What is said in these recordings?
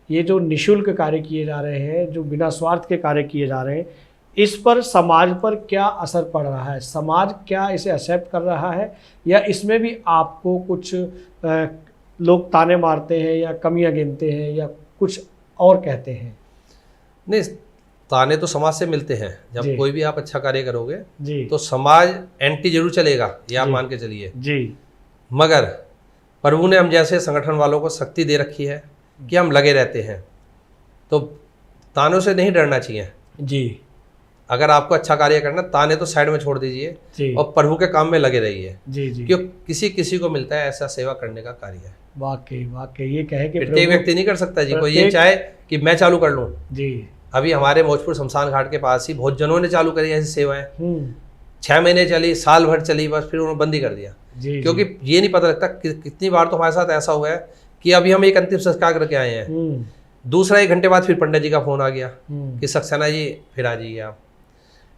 ये जो निःशुल्क कार्य किए जा रहे हैं, जो बिना स्वार्थ के कार्य किए जा रहे हैं, इस पर समाज पर क्या असर पड़ रहा है? समाज क्या इसे एक्सेप्ट कर रहा है, या इसमें भी आपको कुछ लोग ताने मारते हैं या कमियां गिनते हैं या कुछ और कहते हैं? नहीं, ताने तो समाज से मिलते हैं। जी। जब कोई भी आप अच्छा कार्य करोगे जी तो समाज एंटी जरूर चलेगा, ये आप जी। मान के चलिए। जी मगर प्रभु ने हम जैसे संगठन वालों को शक्ति दे रखी है कि हम लगे रहते हैं, तो तानों से नहीं डरना चाहिए। जी अगर आपको अच्छा कार्य करना, ताने तो साइड में छोड़ दीजिए जी और प्रभु के काम में लगे रहिए, जी जी। क्यों किसी किसी को मिलता है ऐसा सेवा करने का कार्य है। वाकई वाकई ये कहे कि प्रत्येक व्यक्ति नहीं कर सकता जी। कोई ये प्रत्येक- चाहे कि मैं चालू कर लूँ। जी अभी हमारे मौजपुर शमशान घाट के पास ही बहुत जनों ने चालू करी ऐसी सेवाएं। 6 महीने चली, साल भर चली, बस फिर उन्होंने बंद ही कर दिया। जी क्योंकि ये नहीं पता लगता कितनी बार तो हमारे साथ ऐसा हुआ है कि अभी हम एक अंतिम संस्कार करके आए हैं, दूसरा 1 घंटे बाद फिर पंडित जी का फोन आ गया कि सक्सेना जी फिर आ जाइए आप।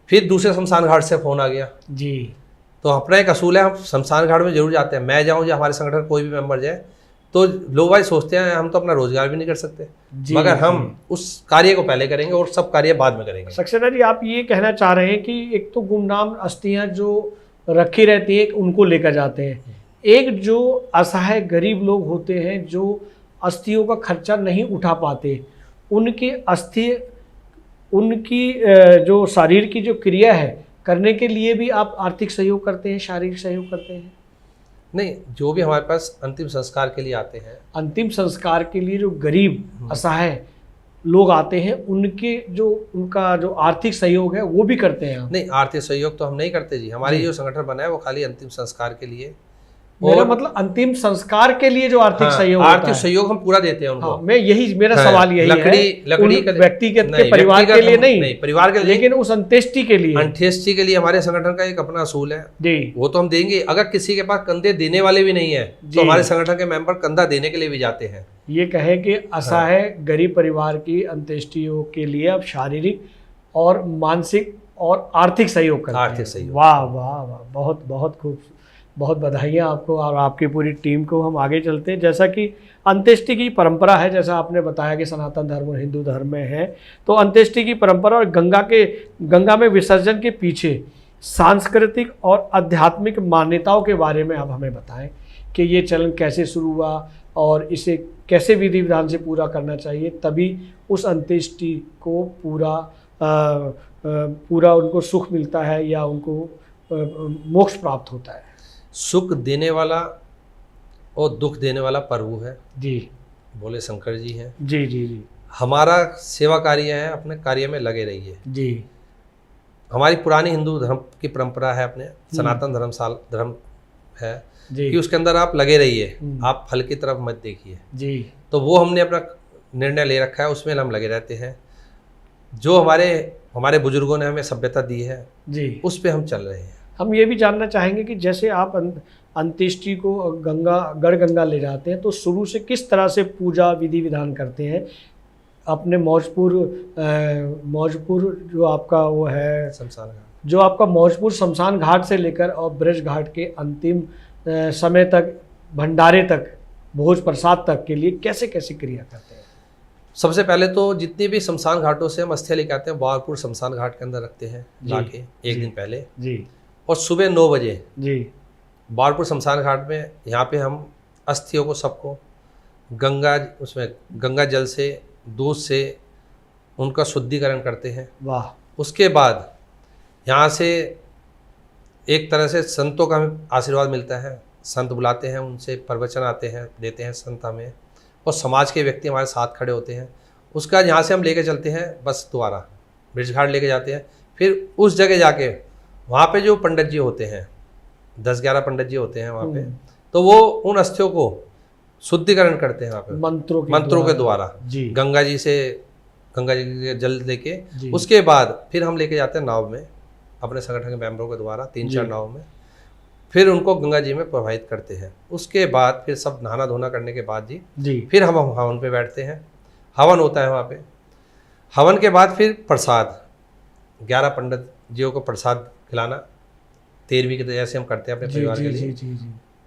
फिर दूसरे शमशान घाट से फोन आ गया। जी। तो अपना एक असूल है, हम शमशान घाट में जरूर जाते हैं। मैं जाऊँ या हमारे संगठन कोई भी मेंबर जाए, तो लोग भाई सोचते हैं हम तो अपना रोजगार भी नहीं कर सकते, मगर हम उस कार्य को पहले करेंगे और सब कार्य बाद में करेंगे। सक्सेना जी, आप ये कहना चाह रहे हैं कि एक तो गुमनाम अस्थियां जो रखी रहती है उनको लेकर जाते हैं, एक जो असहाय गरीब लोग होते हैं जो अस्थियों का खर्चा नहीं उठा पाते, उनकी अस्थि, उनकी जो शरीर की जो क्रिया है करने के लिए भी आप आर्थिक सहयोग करते हैं, शारीरिक सहयोग करते हैं? नहीं, जो भी हमारे पास अंतिम संस्कार के लिए आते हैं, अंतिम संस्कार के लिए जो गरीब असहाय लोग आते हैं, उनके जो उनका जो आर्थिक सहयोग है वो भी करते हैं आप? नहीं, आर्थिक सहयोग तो हम नहीं करते जी। हमारी जो संगठन बना है वो खाली अंतिम संस्कार के लिए, मेरा मतलब अंतिम संस्कार के लिए जो आर्थिक सहयोग होता आर्थिक है। सहयोग हम पूरा देते हैं उनको। हाँ, मैं यही मेरा सवाल यही लकड़ी है, उन का व्यक्तिगत के परिवार के लिए नहीं, परिवार के लिए, लेकिन उस अंत्येष्टि के लिए। अंत्येष्टि के लिए हमारे संगठन का एक अपना असूल है जी, वो तो हम देंगे। अगर किसी के पास कंधे देने वाले भी नहीं है तो हमारे संगठन के मेंबर कंधा देने के लिए भी जाते हैं। ये कहे कि असहाय गरीब परिवार की अंत्येष्टियों के लिए आप शारीरिक और मानसिक और आर्थिक सहयोग करते हैं। आर्थिक सहयोग। वाह वाह वाह, बहुत बहुत खूब, बहुत बधाइयाँ आपको और आपकी पूरी टीम को। हम आगे चलते हैं। जैसा कि अंत्येष्टि की परंपरा है, जैसा आपने बताया कि सनातन धर्म और हिंदू धर्म में है, तो अंत्येष्टि की परंपरा और गंगा में विसर्जन के पीछे सांस्कृतिक और आध्यात्मिक मान्यताओं के बारे में आप हमें बताएं कि ये चलन कैसे शुरू हुआ और इसे कैसे विधि विधान से पूरा करना चाहिए, तभी उस अंत्येष्टि को पूरा उनको सुख मिलता है या उनको मोक्ष प्राप्त होता है। सुख देने वाला और दुख देने वाला प्रभु है जी, बोले शंकर जी हैं। जी जी जी। हमारा सेवा कार्य है, अपने कार्य में लगे रहिए। जी, हमारी पुरानी हिंदू धर्म की परंपरा है, अपने सनातन धर्म है जी कि उसके अंदर आप लगे रहिए, आप फल की तरफ मत देखिए। जी। तो वो हमने अपना निर्णय ले रखा है, उसमें हम लगे रहते हैं। जो हमारे बुजुर्गों ने हमें सभ्यता दी है जी, उस पे हम चल रहे हैं। हम ये भी जानना चाहेंगे कि जैसे आप अंत्येष्टि को गढ़ गंगा ले जाते हैं, तो शुरू से किस तरह से पूजा विधि विधान करते हैं? अपने मौजपुर जो आपका वो है शमशान घाट, जो आपका मौजपुर शमशान घाट से लेकर और ब्रज घाट के अंतिम समय तक, भंडारे तक, भोज प्रसाद तक के लिए कैसे कैसे क्रिया करते हैं? सबसे पहले तो जितनी भी शमशान घाटों से हम अस्थियाँ लेके आते हैं, बारपुर शमशान घाट के अंदर रखते हैं लाके एक दिन पहले। जी, और सुबह 9 बजे जी, बारपुर शमशान घाट में यहाँ पे हम अस्थियों को सबको गंगा जल से, दूध से उनका शुद्धिकरण करते हैं। वाह। उसके बाद यहाँ से एक तरह से संतों का हमें आशीर्वाद मिलता है, संत बुलाते हैं, उनसे प्रवचन आते हैं, देते हैं संत हमें, और समाज के व्यक्ति हमारे साथ खड़े होते हैं। उसका यहाँ से हम लेके चलते हैं बस द्वारा ब्रिज घाट लेके जाते हैं। फिर उस जगह जाके वहाँ पे जो पंडित जी होते हैं, 10-11 पंडित जी होते हैं वहाँ पे, तो वो उन अस्थियों को शुद्धिकरण करते हैं वहाँ पे मंत्रों के द्वारा। गंगा जी के जल लेके, उसके बाद फिर हम लेके जाते हैं नाव में, अपने संगठन के मेंबरों के द्वारा 3-4 नाव में, फिर उनको गंगा जी में प्रवाहित करते हैं। उसके बाद फिर सब नहाना धोना करने के बाद जी फिर हम हवन पे बैठते हैं। हवन होता है वहाँ पे। हवन के बाद फिर प्रसाद, 11 पंडित जियों को प्रसाद खिलाना, 13वीं के जैसे हम करते हैं अपने परिवार के लिए।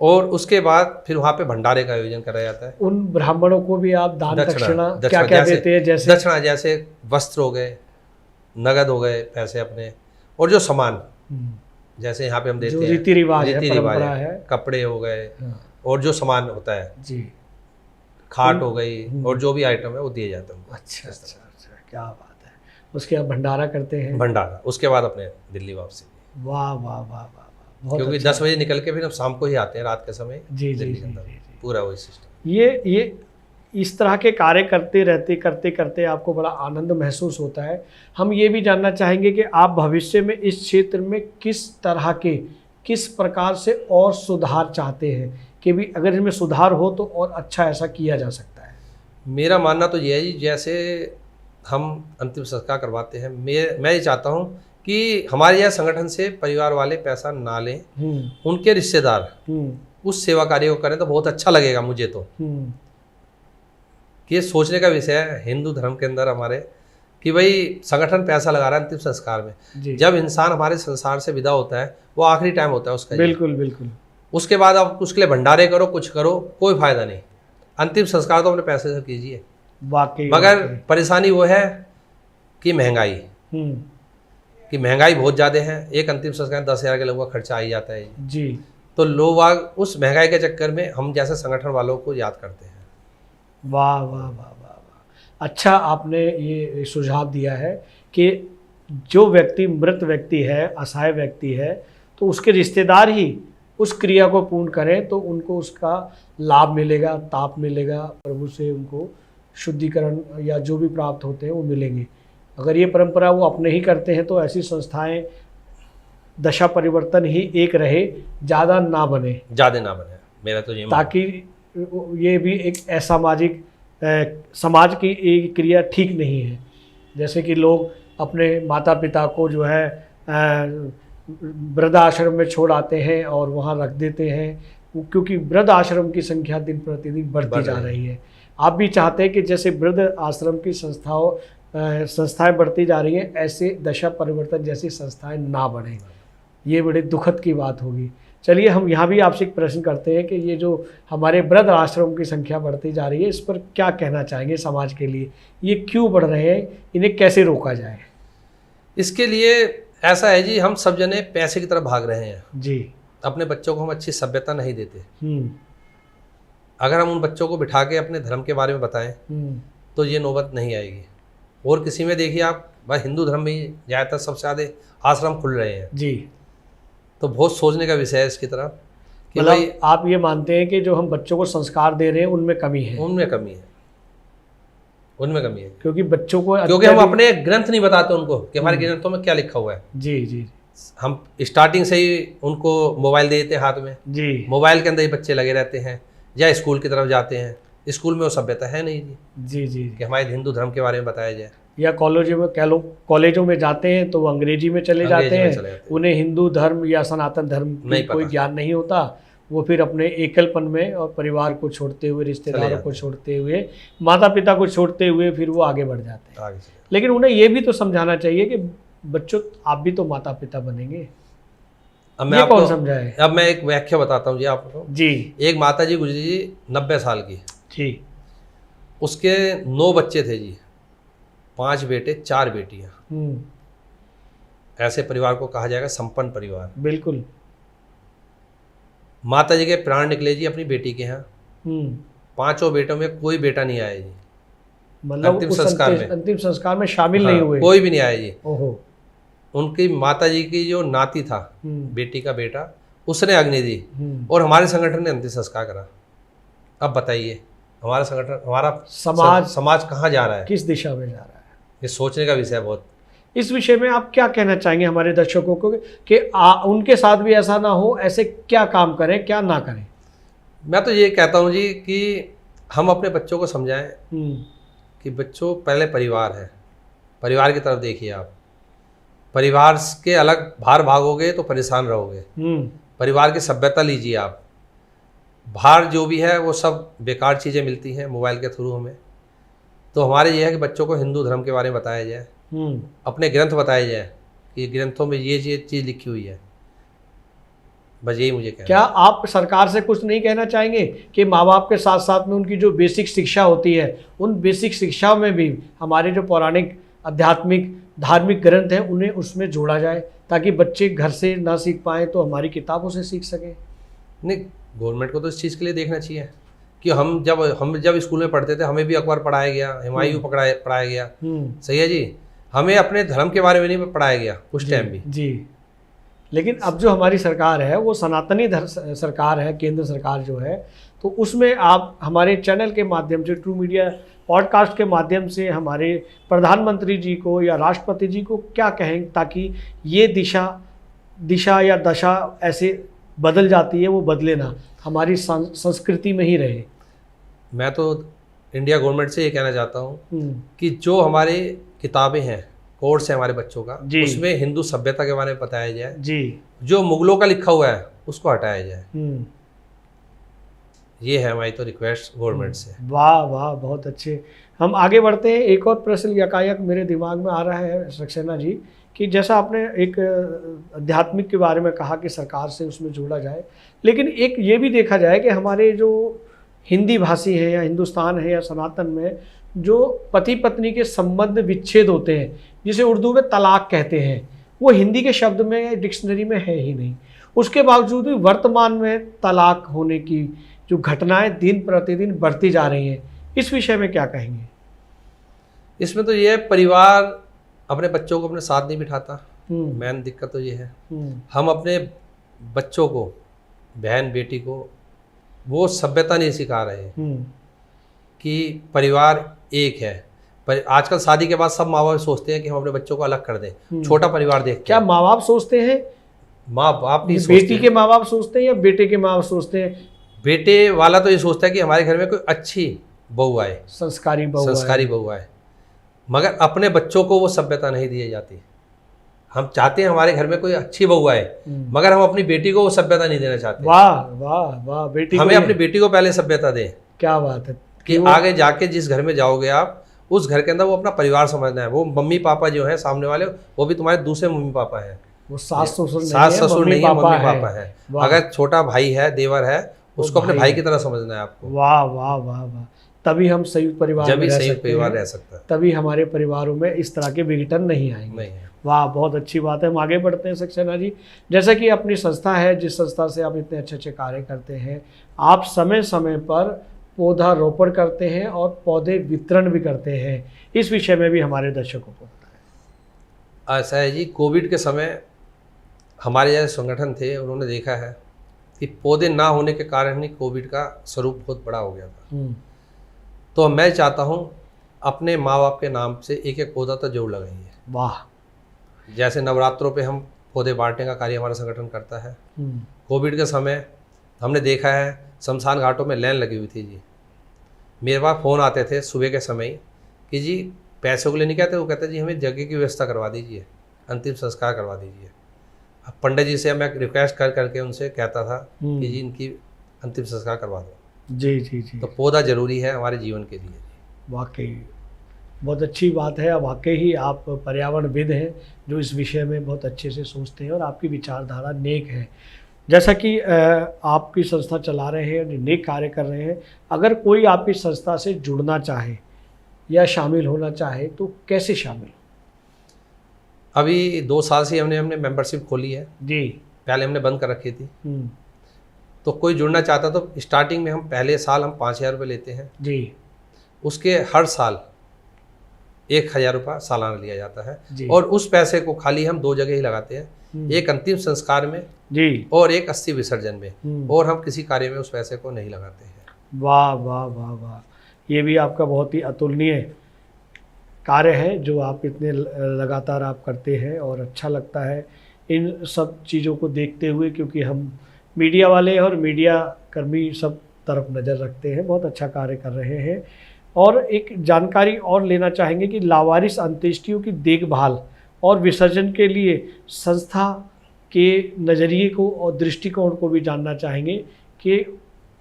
और उसके बाद फिर वहाँ पे भंडारे का आयोजन करा जाता है। उन ब्राह्मणों को भी आप दान दक्षिणा क्या दक्षिणा क्या देते हैं? जैसे दक्षिणा जैसे वस्त्र हो गए, नगद हो गए पैसे अपने, और जो सामान जैसे यहाँ पे हम देते जो हैं रीति रिवाज है, रीति रिवाज परंपरा है, है। कपड़े हो गए हाँ, और जो सामान होता है, जी। खाट हो गई और जो भी आइटम है वो दिए जाते हैं उनको। अच्छा अच्छा अच्छा, क्या बात है। उसके बाद भंडारा करते हैं। भंडारा, उसके बाद अपने दिल्ली वापसी। वाह वाह वाह वाह वाह, बहुत क्योंकि अच्छा। 10 बजे निकल के फिर हम शाम को ही आते हैं, रात के समय जी जी दिल्ली जी के अंदर। जी जी। पूरा वही सिस्टम। ये इस तरह के कार्य करते करते आपको बड़ा आनंद महसूस होता है। हम ये भी जानना चाहेंगे कि आप भविष्य में इस क्षेत्र में किस प्रकार से और सुधार चाहते हैं, कि भी अगर इसमें सुधार हो तो और अच्छा ऐसा किया जा सकता है। मेरा मानना तो ये है जी, जैसे हम अंतिम संस्कार करवाते हैं, मैं ये चाहता हूँ कि हमारे यह संगठन से परिवार वाले पैसा ना लें, उनके रिश्तेदार उस सेवा कार्य को करें तो बहुत अच्छा लगेगा मुझे तो। कि ये सोचने का विषय है हिंदू धर्म के अंदर हमारे, कि भाई संगठन पैसा लगा रहा है अंतिम संस्कार में। जब इंसान हमारे संसार से विदा होता है वो आखिरी टाइम होता है उसका। बिल्कुल बिल्कुल। उसके बाद आप उसके लिए भंडारे करो, कुछ करो, कोई फायदा नहीं। अंतिम संस्कार तो अपने पैसे से कीजिए। वाकई। मगर परेशानी वो है कि महंगाई, कि महंगाई बहुत ज़्यादा है। एक अंतिम संस्कार 10,000 के लगभग खर्चा आ ही जाता है जी। तो लोग उस महंगाई के चक्कर में हम जैसे संगठन वालों को याद करते हैं। वाह वाह वाह वाह वाह, अच्छा आपने ये सुझाव दिया है कि जो व्यक्ति मृत व्यक्ति है, असहाय व्यक्ति है, तो उसके रिश्तेदार ही उस क्रिया को पूर्ण करें तो उनको उसका लाभ मिलेगा, ताप मिलेगा, प्रभु से उनको शुद्धिकरण या जो भी प्राप्त होते हैं वो मिलेंगे। अगर ये परंपरा वो अपने ही करते हैं तो ऐसी संस्थाएं दशा परिवर्तन ही एक रहे, ज़्यादा ना बने मेरा तो ये ताकि ये भी एक असामाजिक समाज की एक क्रिया ठीक नहीं है। जैसे कि लोग अपने माता पिता को जो है वृद्धाश्रम में छोड़ आते हैं और वहाँ रख देते हैं, क्योंकि वृद्ध आश्रम की संख्या दिन प्रतिदिन बढ़ती जा रही है। आप भी चाहते हैं कि जैसे वृद्ध आश्रम की संस्थाएं बढ़ती जा रही हैं, ऐसे दशा परिवर्तन जैसी संस्थाएं ना बढ़ें। ये बड़े दुखद की बात होगी। चलिए हम यहाँ भी आपसे एक प्रश्न करते हैं कि ये जो हमारे वृद्ध आश्रम की संख्या बढ़ती जा रही है, इस पर क्या कहना चाहेंगे समाज के लिए? ये क्यों बढ़ रहे हैं, इन्हें कैसे रोका जाए? इसके लिए ऐसा है जी, हम सब जने पैसे की तरफ भाग रहे हैं जी। अपने बच्चों को हम अच्छी सभ्यता नहीं देते। अगर हम उन बच्चों को बिठा के अपने धर्म के बारे में बताएं तो ये नौबत नहीं आएगी। और किसी में देखिए आप, भाई हिंदू धर्म में ज़्यादातर सबसे ज़्यादा आश्रम खुल रहे हैं जी। तो बहुत सोचने का विषय है इसकी तरफ कि मतलब भाई आप ये मानते हैं कि जो हम बच्चों को संस्कार दे रहे हैं उनमें कमी है? उनमें कमी है क्योंकि बच्चों को क्योंकि हम अपने ग्रंथ नहीं बताते उनको कि हमारे ग्रंथों में क्या लिखा हुआ है। जी जी। हम स्टार्टिंग से ही उनको मोबाइल दे देते हैं हाथ में जी। मोबाइल के अंदर ही बच्चे लगे रहते हैं, या स्कूल की तरफ जाते हैं, स्कूल में वो सभ्यता है नहीं जी जी कि हमारे हिंदू धर्म के बारे में बताया जाए। या कॉलेजों में जाते हैं तो वो अंग्रेजी में चले जाते हैं, उन्हें हिंदू धर्म या सनातन धर्म की कोई ज्ञान नहीं होता। वो फिर अपने एकलपन में और परिवार को छोड़ते हुए, रिश्तेदारों को छोड़ते हुए, माता पिता को छोड़ते हुए फिर वो आगे बढ़ जाते हैं। लेकिन उन्हें ये भी तो समझाना चाहिए कि बच्चों आप भी तो माता पिता बनेंगे। अब मैं आपको समझाए। अब मैं एक व्याख्या बताता हूँ जी आपको जी। एक माता जी गुजरी जी 90 साल की जी। उसके 9 बच्चे थे जी, 5 बेटे 4 बेटियां। ऐसे परिवार को कहा जाएगा संपन्न परिवार। बिल्कुल। माता जी के प्राण निकले जी अपनी बेटी के यहाँ। 5 बेटों में कोई बेटा नहीं आया जी, मतलब अंतिम संस्कार में शामिल नहीं हुए, कोई भी नहीं आया जी। ओहो। उनकी माता जी की जो नाती था, बेटी का बेटा, उसने अग्नि दी और हमारे संगठन ने अंतिम संस्कार करा। अब बताइए हमारा संगठन, हमारा समाज कहाँ जा रहा है, किस दिशा में जा रहा है? ये सोचने का विषय है बहुत। इस विषय में आप क्या कहना चाहेंगे हमारे दर्शकों को कि उनके साथ भी ऐसा ना हो, ऐसे क्या काम करें, क्या ना करें? मैं तो ये कहता हूँ जी कि हम अपने बच्चों को समझाएं कि बच्चों पहले परिवार है, परिवार की तरफ देखिए आप। परिवार के अलग बाहर भागोगे तो परेशान रहोगे। परिवार की सभ्यता लीजिए आप। बाहर जो भी है वो सब बेकार चीज़ें मिलती हैं मोबाइल के थ्रू हमें। तो हमारे ये है कि बच्चों को हिंदू धर्म के बारे में बताया जाए, अपने ग्रंथ बताए जाए कि ग्रंथों में ये चीज़ लिखी हुई है। बस यही मुझे कहना क्या आप सरकार से कुछ नहीं कहना चाहेंगे कि माँ बाप के साथ साथ में उनकी जो बेसिक शिक्षा होती है, उन बेसिक शिक्षा में भी हमारे जो पौराणिक आध्यात्मिक धार्मिक ग्रंथ हैं उन्हें उसमें जोड़ा जाए, ताकि बच्चे घर से ना सीख पाएँ तो हमारी किताबों से सीख सकें? नहीं, गवर्नमेंट को तो इस चीज़ के लिए देखना चाहिए कि हम जब स्कूल में पढ़ते थे हमें भी अकबर पढ़ाया गया, हुमायूं पढ़ाया गया, सही है जी। हमें अपने धर्म के बारे में नहीं पढ़ाया गया उस टाइम भी जी। लेकिन अब जो हमारी सरकार है वो सनातनी सरकार है, केंद्र सरकार जो है, तो उसमें आप हमारे चैनल के माध्यम से, ट्रू मीडिया पॉडकास्ट के माध्यम से हमारे प्रधानमंत्री जी को या राष्ट्रपति जी को क्या कहें ताकि ये दिशा या दशा ऐसे बदल जाती है वो बदले ना, हमारी संस्कृति में ही रहे? मैं तो इंडिया गवर्नमेंट से ये कहना चाहता हूँ कि जो हमारे किताबें हैं, कोर्स है हमारे बच्चों का, उसमें हिंदू सभ्यता के बारे में बताया जाए जी। जो मुगलों का लिखा हुआ है उसको हटाया जाए। ये है हमारी तो रिक्वेस्ट गवर्नमेंट से। वाह वाह, बहुत अच्छे। हम आगे बढ़ते हैं। एक और प्रश्न यकायक मेरे दिमाग में आ रहा है सक्सेना जी, कि जैसा आपने एक आध्यात्मिक के बारे में कहा कि सरकार से उसमें जोड़ा जाए, लेकिन एक ये भी देखा जाए कि हमारे जो हिंदी भाषी हैं या हिंदुस्तान है या सनातन में जो पति पत्नी के संबंध विच्छेद होते हैं, जिसे उर्दू में तलाक कहते हैं, वो हिंदी के शब्द में डिक्शनरी में है ही नहीं। उसके बावजूद भी वर्तमान में तलाक होने की जो घटनाएं दिन प्रतिदिन बढ़ती जा रही हैं, इस विषय में क्या कहेंगे? इसमें तो ये परिवार अपने बच्चों को अपने साथ नहीं बिठाता, मेन दिक्कत तो ये है। हम अपने बच्चों को, बहन बेटी को वो सभ्यता नहीं सिखा रहे कि परिवार एक है। पर आजकल शादी के बाद सब माँ बाप सोचते हैं कि हम अपने बच्चों को अलग कर दें, छोटा परिवार देखते हैं। क्या माँ बाप सोचते हैं? माँ बाप नहीं, बेटी के माँ बाप सोचते हैं या बेटे के माँ बाप सोचते हैं? बेटे वाला तो ये सोचता है कि हमारे घर में कोई अच्छी बहू आए, संस्कारी बहू आए, मगर अपने बच्चों को वो सभ्यता नहीं दी जाती। हम चाहते हैं हमारे घर में कोई अच्छी बहू आए, मगर हम अपनी बेटी को वो सभ्यता नहीं देना चाहते। वाह वाह वाह, बेटी हमें अपनी बेटी को पहले सभ्यता दें। क्या बात है कि आगे जाके जिस घर में जाओगे आप, उस घर के अंदर वो अपना परिवार समझना है। वो मम्मी पापा जो है सामने वाले, वो भी तुम्हारे दूसरे मम्मी पापा हैं, वो सास ससुर नहीं है, मम्मी पापा है। अगर छोटा भाई है, देवर है, उसको अपने भाई की तरह समझना है आपको। वाह वाह वाह वाह, तभी हम संयुक्त परिवार रह सकता है, तभी हमारे परिवारों में इस तरह के विघटन नहीं आएंगे। वाह, बहुत अच्छी बात है। हम आगे बढ़ते हैं सक्सेना जी। जैसा कि अपनी संस्था है, जिस संस्था से आप इतने अच्छे अच्छे कार्य करते हैं, आप समय समय पर पौधा रोपण करते हैं और पौधे वितरण भी करते हैं, इस विषय में भी हमारे दर्शकों को बताएं। ऐसा है जी, कोविड के समय हमारे जैसे संगठन थे, उन्होंने देखा है कि पौधे ना होने के कारण ही कोविड का स्वरूप बहुत बड़ा हो गया था। तो मैं चाहता हूँ अपने माँ बाप के नाम से एक एक पौधा तो जरूर लगाइए। वाह। जैसे नवरात्रों पे हम पौधे बांटने का कार्य हमारा संगठन करता है। कोविड के समय हमने देखा है शमशान घाटों में लाइन लगी हुई थी जी। मेरे पास फ़ोन आते थे सुबह के समय कि जी पैसों के लिए नहीं कहते, वो कहते जी हमें जगह की व्यवस्था करवा दीजिए, अंतिम संस्कार करवा दीजिए। अब पंडित जी से मैं रिक्वेस्ट करके उनसे कहता था कि जी इनकी अंतिम संस्कार करवा दो। जी जी जी। तो पौधा जरूरी है हमारे जीवन के लिए। वाकई बहुत अच्छी बात है। वाकई ही आप पर्यावरणविद हैं जो इस विषय में बहुत अच्छे से सोचते हैं और आपकी विचारधारा नेक है। जैसा कि आपकी संस्था चला रहे हैं, नेक कार्य कर रहे हैं, अगर कोई आपकी संस्था से जुड़ना चाहे या शामिल होना चाहे तो कैसे शामिल? अभी 2 साल से हमने मेंबरशिप खोली है जी। पहले हमने बंद कर रखी थी। तो कोई जुड़ना चाहता तो स्टार्टिंग में हम पहले साल हम 5,000 रुपये लेते हैं जी। उसके हर साल 1,000 रुपये सालाना लिया जाता है और उस पैसे को खाली हम 2 जगह ही लगाते हैं, एक अंतिम संस्कार में जी और एक अस्थि विसर्जन में, और हम किसी कार्य में उस पैसे को नहीं लगाते हैं। वाह वाह वाह वाह, ये भी आपका बहुत ही अतुलनीय कार्य है जो आप इतने लगातार आप करते हैं और अच्छा लगता है इन सब चीज़ों को देखते हुए, क्योंकि हम मीडिया वाले और मीडिया कर्मी सब तरफ नज़र रखते हैं। बहुत अच्छा कार्य कर रहे हैं। और एक जानकारी और लेना चाहेंगे कि लावारिस अंत्येष्टियों की देखभाल और विसर्जन के लिए संस्था के नज़रिए को और दृष्टिकोण को भी जानना चाहेंगे कि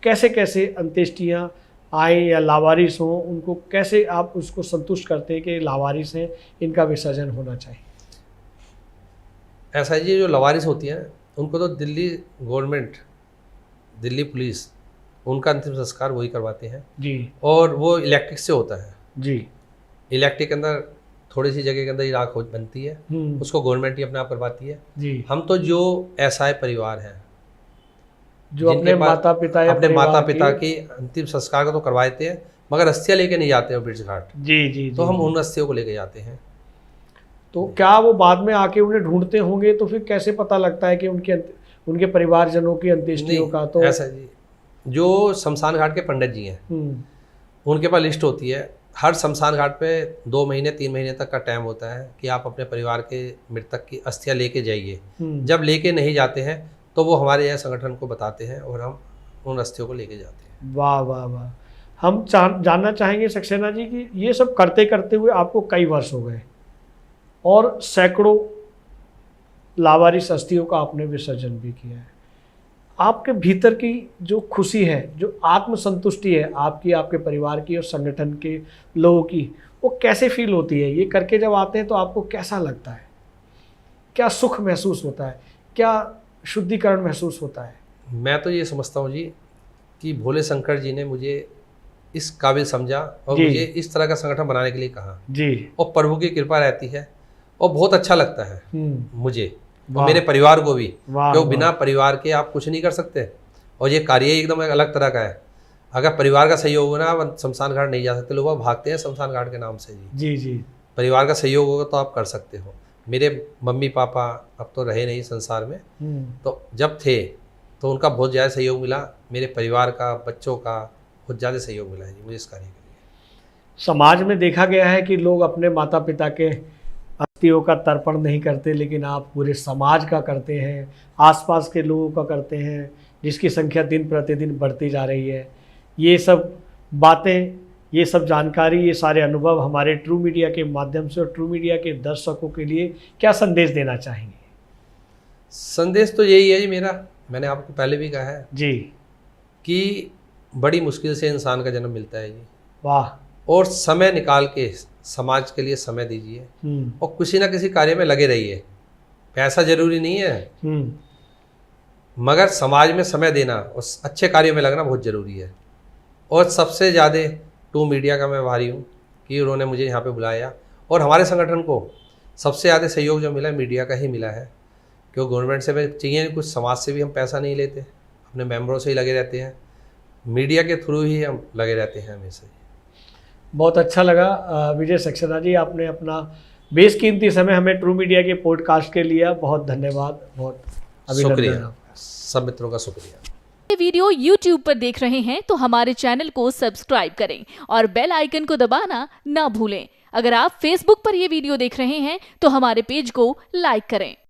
कैसे कैसे अंत्येष्टियाँ आए या लावारिस हों, उनको कैसे आप उसको संतुष्ट करते हैं कि लावारिस हैं, इनका विसर्जन होना चाहिए। ऐसा जी, जो लावारिस होती हैं उनको तो दिल्ली गवर्नमेंट, दिल्ली पुलिस, उनका अंतिम संस्कार वही करवाते हैं जी और वो इलेक्ट्रिक से होता है। जी। इलेक्ट्रिक के अंदर थोड़ी सी जगह के अंदर ही राख बनती है, उसको गवर्नमेंट ही अपने आप करवाती है जी। हम तो जो असहाय परिवार हैं, जो अपने माता पिता या अपने माता पिता की अंतिम संस्कार को तो करवाते हैं, मगर अस्थियाँ लेके नहीं जाते हैं ब्रिज घाट। जी जी। तो हम उन अस्थियों को लेके जाते हैं। तो क्या वो बाद में आके उन्हें ढूंढते होंगे, तो फिर कैसे पता लगता है कि उनके परिवारजनों की अंत्येष्टियों का? तो ऐसा जी, जो शमशान घाट के पंडित जी हैं उनके पास लिस्ट होती है। हर शमशान घाट पे 2 महीने 3 महीने तक का टाइम होता है कि आप अपने परिवार के मृतक की अस्थियाँ लेके जाइए। जब लेके नहीं जाते हैं तो वो हमारे यह संगठन को बताते हैं और हम उन अस्थियों को लेके जाते हैं। वाह वाह वाह। हम जानना चाहेंगे सक्सेना जी कि ये सब करते करते हुए आपको कई वर्ष हो गए और सैकड़ों लावारिस अस्थियों का आपने विसर्जन भी किया है। आपके भीतर की जो खुशी है, जो आत्मसंतुष्टि है आपकी, आपके परिवार की और संगठन के लोगों की, वो कैसे फील होती है? ये करके जब आते हैं तो आपको कैसा लगता है? क्या सुख महसूस होता है? क्या शुद्धिकरण महसूस होता है? मैं तो ये समझता हूँ जी कि भोले शंकर जी ने मुझे इस काबिल समझा और मुझे इस तरह का संगठन बनाने के लिए कहा जी, और प्रभु की कृपा रहती है और बहुत अच्छा लगता है मुझे और मेरे परिवार को भी, क्योंकि बिना परिवार के आप कुछ नहीं कर सकते और ये कार्य एकदम एक अलग तरह का है। अगर परिवार का सहयोग होगा ना, शमशान घाट नहीं जा सकते, लोग भागते हैं शमशान घाट के नाम से जी जी। परिवार का सहयोग होगा तो आप कर सकते हो। मेरे मम्मी पापा अब तो रहे नहीं संसार में, तो जब थे तो उनका बहुत ज़्यादा सहयोग मिला, मेरे परिवार का, बच्चों का बहुत ज़्यादा सहयोग मिला है जी मुझे इस कार्य के लिए। समाज में देखा गया है कि लोग अपने माता पिता के अस्थियों का तर्पण नहीं करते, लेकिन आप पूरे समाज का करते हैं, आसपास के लोगों का करते हैं, जिसकी संख्या दिन प्रतिदिन बढ़ती जा रही है। ये सब बातें, ये सब जानकारी, ये सारे अनुभव हमारे ट्रू मीडिया के माध्यम से और ट्रू मीडिया के दर्शकों के लिए क्या संदेश देना चाहेंगे? संदेश तो यही है जी मेरा, मैंने आपको पहले भी कहा है जी कि बड़ी मुश्किल से इंसान का जन्म मिलता है जी। वाह। और समय निकाल के समाज के लिए समय दीजिए और किसी ना किसी कार्य में लगे रहिए। पैसा जरूरी नहीं है, मगर समाज में समय देना और अच्छे कार्यों में लगना बहुत ज़रूरी है। और सबसे ज़्यादा ट्रू मीडिया का मैं आभारी हूँ कि उन्होंने मुझे यहाँ पे बुलाया और हमारे संगठन को सबसे ज़्यादा सहयोग जो मिला मीडिया का ही मिला है, क्योंकि गवर्नमेंट से भी चाहिए कुछ, समाज से भी हम पैसा नहीं लेते, अपने मेंबरों से ही लगे रहते हैं, मीडिया के थ्रू ही हम लगे रहते हैं हमेशा। बहुत अच्छा लगा विजय सक्सेना जी, आपने अपना बेशकीमती समय हमें ट्रू मीडिया के पॉडकास्ट के लिए बहुत धन्यवाद, बहुत शुक्रिया। सब मित्रों का शुक्रिया। ये वीडियो YouTube पर देख रहे हैं तो हमारे चैनल को सब्सक्राइब करें और बेल आइकन को दबाना ना भूलें। अगर आप Facebook पर ये वीडियो देख रहे हैं तो हमारे पेज को लाइक करें।